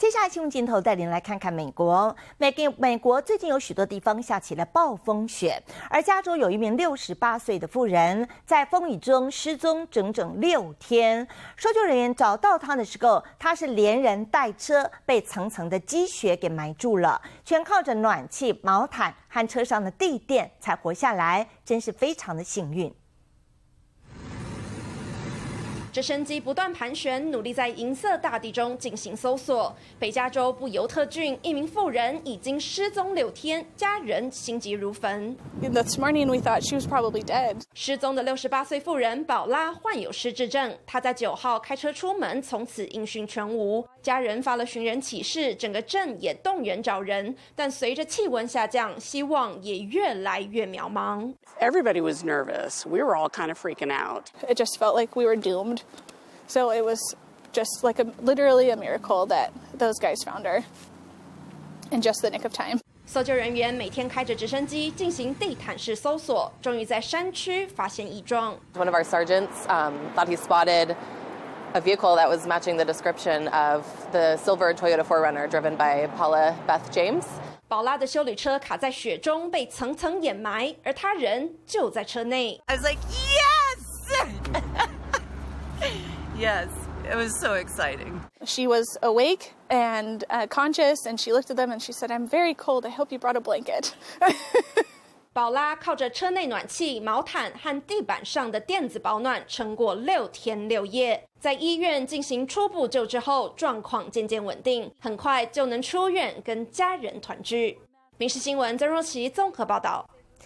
接下来新闻镜头带您来看看美国。美国最近有许多地方下起了暴风雪，而加州有一名68岁的妇人在风雨中失踪整整6天。搜救人员找到她的时候，她是连人带车被层层的积雪给埋住了，全靠着暖气、毛毯和车上的地垫才活下来，真是非常的幸运。直升机不断盘旋，努力在银色大地中进行搜索。北加州布尤特郡一名妇人已经失踪6天，家人心急如焚。This morning we thought she was probably dead. 失踪的68岁妇人宝拉患有失智症，她在9号开车出门，从此音讯全无。家人发了寻人启事，整个镇也动员找人，但随着气温下降，希望也越来越渺茫。Everybody was nervous. We were all kind of freaking out. It just felt like we were doomed. So it was just like literally a miracle that those guys found her in just the nick of time. 搜救人员每天开着直升机进行地毯式搜索，终于在山区发现异状。One of our sergeants thought he spotted a vehicle that was matching the description of the silver Toyota 4Runner driven by Paula Beth James. 宝拉的休旅车卡在雪中，被层层掩埋，而他人就在车内。I was like, yes! Yes, it was so exciting. She was awake and conscious, and she looked at them and she said, "I'm very cold. I hope you brought a blanket." 宝拉靠着车内暖气、毛毯和地板上的垫子保暖，撑过6天6夜。在医院进行初步救治后，状况渐渐稳定，很快就能出院跟家人团聚。民视新闻曾若琪综合报道。